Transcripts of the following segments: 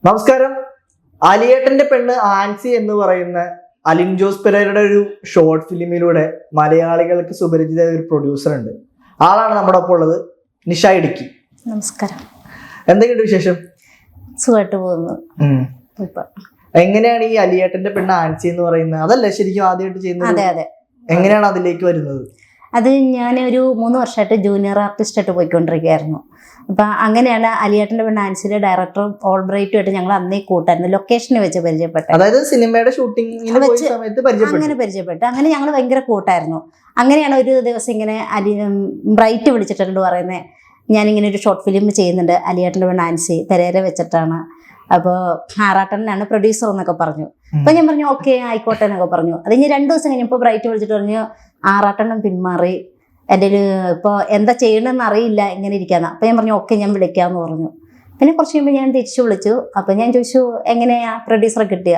നമസ്കാരം. അലിയേട്ടന്റെ പെണ്ണ് ആൻസി എന്ന് പറയുന്ന അലിൻ ജോസ് പെരേരയുടെ ഒരു ഷോർട്ട് ഫിലിമിലൂടെ മലയാളികൾക്ക് സുപരിചിത ഒരു പ്രൊഡ്യൂസർ ഉണ്ട്. ആളാണ് നമ്മുടെ ഒപ്പം ഉള്ളത്, നിഷ ഇടുക്കി. നമസ്കാരം. എന്തൊക്കെയുണ്ട് വിശേഷം? സുഖമായിട്ട് പോകുന്നു. എങ്ങനെയാണ് ഈ അലിയേട്ടന്റെ പെണ്ണ് ആൻസി എന്ന് പറയുന്നത്? അതല്ലേ ശരിക്കും ആദ്യമായിട്ട് ചെയ്യുന്നത്? അതെ അതെ. എങ്ങനെയാണ് അതിലേക്ക് വരുന്നത്? അത് ഞാനൊരു 3 വർഷമായിട്ട് ജൂനിയർ ആർട്ടിസ്റ്റായിട്ട് പോയിക്കൊണ്ടിരിക്കുകയായിരുന്നു. അപ്പം അങ്ങനെയാണ് അലിയേട്ടൻ്റെ പെണ്ണ് ആൻസിയുടെ ഡയറക്ടറും ഓൾബ്രൈറ്റുമായിട്ട് ഞങ്ങൾ അന്നേ കൂട്ടായിരുന്നു. ലൊക്കേഷനിൽ വെച്ച് പരിചയപ്പെട്ടു. അതായത് സിനിമയുടെ ഷൂട്ടിങ്ങിന് പോയ സമയത്ത് അങ്ങനെ പരിചയപ്പെട്ടു. അങ്ങനെ ഞങ്ങൾ ഭയങ്കര കൂട്ടായിരുന്നു. അങ്ങനെയാണ് ഒരു ദിവസം ഇങ്ങനെ ബ്രൈറ്റ് വിളിച്ചിട്ടുണ്ട് പറയുന്നത്, ഞാനിങ്ങനെ ഒരു ഷോർട്ട് ഫിലിം ചെയ്യുന്നുണ്ട്, അലിയേട്ടൻ്റെ പെണ്ണ് ആൻസി പെരേര വെച്ചിട്ടാണ്. അപ്പോൾ ആറാട്ടനാണ് പ്രൊഡ്യൂസർ എന്നൊക്കെ പറഞ്ഞു. അപ്പൊ ഞാൻ പറഞ്ഞു ഓക്കെ ആയിക്കോട്ടെ എന്നൊക്കെ പറഞ്ഞു. അത് ഇനി 2 ദിവസം കഴിഞ്ഞപ്പോൾ ബ്രൈറ്റ് വിളിച്ചിട്ട് പറഞ്ഞു ആറാട്ടണ്ണം പിന്മാറി, എൻ്റെ ഇപ്പോൾ എന്താ ചെയ്യണമെന്ന് അറിയില്ല, ഇങ്ങനെ ഇരിക്കാന്ന്. അപ്പം ഞാൻ പറഞ്ഞു ഓക്കെ ഞാൻ വിളിക്കാമെന്ന് പറഞ്ഞു. പിന്നെ കുറച്ച് കഴിയുമ്പോൾ ഞാൻ തിരിച്ചു വിളിച്ചു. അപ്പം ഞാൻ ചോദിച്ചു എങ്ങനെയാ പ്രൊഡ്യൂസറെ കിട്ടുക?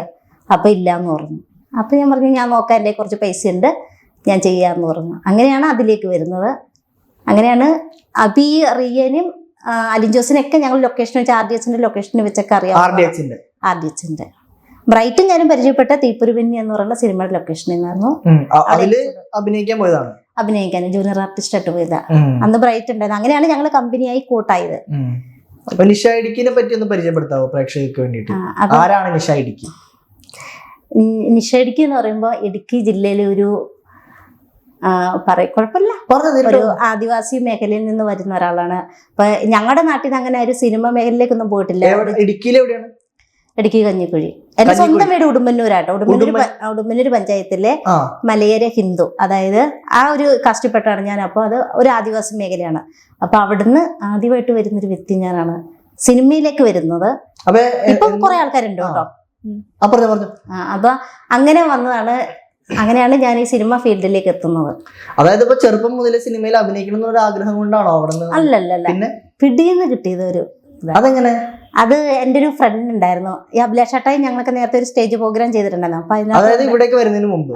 അപ്പം ഇല്ല എന്ന് പറഞ്ഞു. അപ്പം ഞാൻ പറഞ്ഞു ഞാൻ നോക്കാം, എൻ്റെ കുറച്ച് പൈസ ഉണ്ട്, ഞാൻ ചെയ്യാമെന്ന് പറഞ്ഞു. അങ്ങനെയാണ് അതിലേക്ക് വരുന്നത്. അങ്ങനെയാണ് അബി റിയനും അലിൻ ജോസിനൊക്കെ ഞങ്ങൾ ലൊക്കേഷൻ വെച്ച് RDHന്റെ ലൊക്കേഷനിൽ വെച്ചൊക്കെ അറിയാം. RDHന്റെ ബ്രൈറ്റും ഞാനും പരിചയപ്പെട്ട തീപ്പൊരുപിന്നി എന്ന് പറയുന്ന സിനിമയുടെ ലൊക്കേഷനിൽ നിന്നായിരുന്നു. അഭിനയിക്കാൻ ജൂനിയർ ആർട്ടിസ്റ്റ് ആയിട്ട് പോയതാ. അന്ന് ബ്രൈറ്റ് ഉണ്ടായിരുന്നു. അങ്ങനെയാണ് ഞങ്ങൾ കമ്പനിയായി കൂട്ടായത്. നിഷ ഇടുക്കിനെ പറ്റി ഒന്ന് പരിചയപ്പെടുത്താവോ പ്രേക്ഷകർക്ക് വേണ്ടിയിട്ട്? ആരാണ് നിഷ ഇടുക്കി? നിഷ ഇടുക്കി എന്ന് പറയുമ്പോൾ ഇടുക്കി ജില്ലയിലെ ഒരു കുഴപ്പമില്ല, ഒരു ആദിവാസി മേഖലയിൽ നിന്ന് വരുന്ന ഒരാളാണ്. അപ്പൊ ഞങ്ങളുടെ നാട്ടിൽ നിന്ന് അങ്ങനെ ഒരു സിനിമ മേഖലയിലേക്കൊന്നും പോയിട്ടില്ല. ഇടുക്കി കഞ്ഞിക്കുഴി. എന്റെ സ്വന്തം വീട് ഉടുമ്പന്നൂരാട്ടോ. ഉടുമ്പന്നൂർ പഞ്ചായത്തിലെ മലയര ഹിന്ദു, അതായത് ആ ഒരു കാസ്റ്റിൽപ്പെട്ടാണ് ഞാൻ. അപ്പോൾ അത് ഒരു ആദിവാസി മേഖലയാണ്. അപ്പൊ അവിടുന്ന് ആദ്യമായിട്ട് വരുന്നൊരു വ്യക്തി ഞാനാണ് സിനിമയിലേക്ക് വരുന്നത്. ഇപ്പം കുറെ ആൾക്കാരുണ്ട് കേട്ടോ. അപ്പൊ അങ്ങനെ വന്നതാണ്. അങ്ങനെയാണ് ഞാൻ ഈ സിനിമ ഫീൽഡിലേക്ക് എത്തുന്നത്. അതായത് ഇപ്പൊ ചെറുപ്പം മുതലേ സിനിമയിൽ അഭിനയിക്കണം എന്നൊരു ആഗ്രഹം കൊണ്ടാണോ അവിടെ? അല്ലല്ല, പിടിയെന്ന് കിട്ടിയത് ഒരു. അതെങ്ങനെ? അത് എൻ്റെ ഒരു ഫ്രണ്ട് ഉണ്ടായിരുന്നു, ഈ അഭിലാഷാട്ടായി. ഞങ്ങളൊക്കെ നേരത്തെ ഒരു സ്റ്റേജ് പ്രോഗ്രാം ചെയ്തിട്ടുണ്ടായിരുന്നു. അപ്പൊ ഇവിടേക്ക് വരുന്നതിന് മുമ്പ്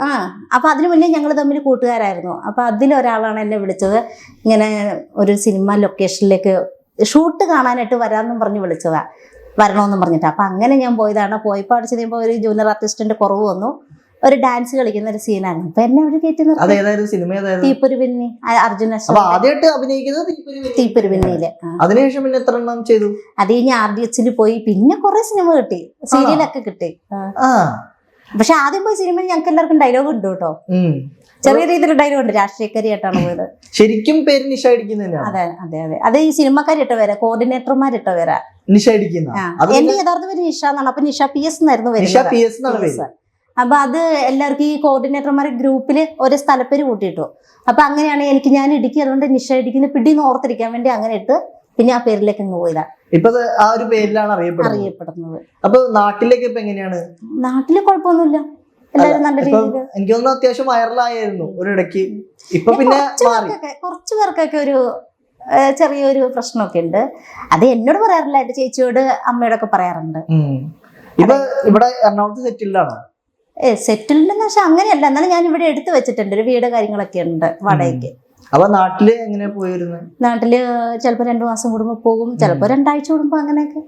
അപ്പൊ അതിനു മുന്നേ ഞങ്ങൾ തമ്മിൽ കൂട്ടുകാരായിരുന്നു. അപ്പൊ അതിലൊരാളാണ് എന്നെ വിളിച്ചത്, ഇങ്ങനെ ഒരു സിനിമ ലൊക്കേഷനിലേക്ക് ഷൂട്ട് കാണാനായിട്ട് വരാമെന്നും പറഞ്ഞ് വിളിച്ചതാ, വരണമെന്നും പറഞ്ഞിട്ട്. അപ്പൊ അങ്ങനെ ഞാൻ പോയതാണ്. പോയപ്പോൾ അടിച്ചു കഴിയുമ്പോൾ ഒരു ജൂനിയർ ആർട്ടിസ്റ്റിന്റെ കുറവ് വന്നു. ഒരു ഡാൻസ് കളിക്കുന്ന ഒരു സീനാണ്. അപ്പൊ എന്നെ അവിടെ കയറ്റി നിർത്തി. തീപ്പൊരുപിന്നി, അർജുന തീപ്പൊരുപിന്നിയില്. അതിനുശേഷം പിന്നെ എത്ര എണ്ണം ചെയ്തു? അത് കഴിഞ്ഞ് RDHൽ പോയി. പിന്നെ കുറെ സിനിമ കിട്ടി, സീരിയലൊക്കെ കിട്ടി. പക്ഷെ ആദ്യം പോയി സിനിമയിൽ ഞങ്ങൾക്ക് എല്ലാവർക്കും ഡയലോഗ് ഉണ്ട് കേട്ടോ. ചെറിയ രീതിയിൽ ഡയലോഗ് ഉണ്ട്. രാഷ്ട്രീയക്കാരിയായിട്ടാണ് പോയത്. ശരിക്കും പേര് നിഷ ഇടുക്കി? അതെ അതെ അതെ. അത് ഈ സിനിമക്കാരിട്ട പേരാ, കോർഡിനേറ്റർമാരിട്ട പേരാ നിഷ ഇടുക്കി. എന്റെ യഥാർത്ഥ പേര് നിഷ എന്നാണ്. അപ്പൊ നിഷ PS എന്നായിരുന്നു വരുന്നത്. അപ്പൊ അത് എല്ലാവർക്കും ഈ കോർഡിനേറ്റർമാരെ ഗ്രൂപ്പില് ഒരു സ്ഥലപ്പേര് കൂട്ടിയിട്ടു. അപ്പൊ അങ്ങനെയാണ് ഞാൻ ഇടുക്കി, അതുകൊണ്ട് നിഷ ഇടുക്കിന്ന് പിടിന്ന് ഓർത്തിരിക്കാൻ വേണ്ടി അങ്ങനെ ഇട്ട് പിന്നെ ആ പേരിലേക്ക് അങ്ങ് പോയതാ. ഇപ്പൊ ആ ഒരു പേരിലാണ് അറിയപ്പെടുന്നത്. അപ്പൊ നാട്ടിലേക്ക് ഇപ്പൊ എങ്ങനെയാണ്? നാട്ടില് കുഴപ്പമൊന്നുമില്ല, എല്ലാവരും നല്ല രീതിയിൽ. എനിക്ക് തോന്നുന്നു അത്യാവശ്യം വൈറലായിരുന്നു ഒരിടയ്ക്ക്. ഇപ്പൊ പിന്നെ കുറച്ചു പേർക്കൊക്കെ ഒരു ചെറിയൊരു പ്രശ്നമൊക്കെ ഉണ്ട്. അത് എന്നോട് പറയാറില്ല, എന്റെ ചേച്ചിയോട് അമ്മയോടൊക്കെ പറയാറുണ്ട്. ഇപ്പൊ ഇവിടെ എറണാകുളത്ത് സെറ്റിൽഡാണോ? സെറ്റിൽഡെന്ന് വെച്ചാൽ അങ്ങനെയല്ല, എന്നാലും ഞാൻ ഇവിടെ എടുത്തു വെച്ചിട്ടുണ്ട്. ഒരു വീട് കാര്യങ്ങളൊക്കെ ഉണ്ട് വാടകയ്ക്ക്. അപ്പൊ നാട്ടില് എങ്ങനെ പോയിരുന്നു? നാട്ടില് ചിലപ്പോ 2 മാസം കൂടുമ്പോ പോകും, ചിലപ്പോ 2 ആഴ്ച കൂടുമ്പോ, അങ്ങനെയൊക്കെ.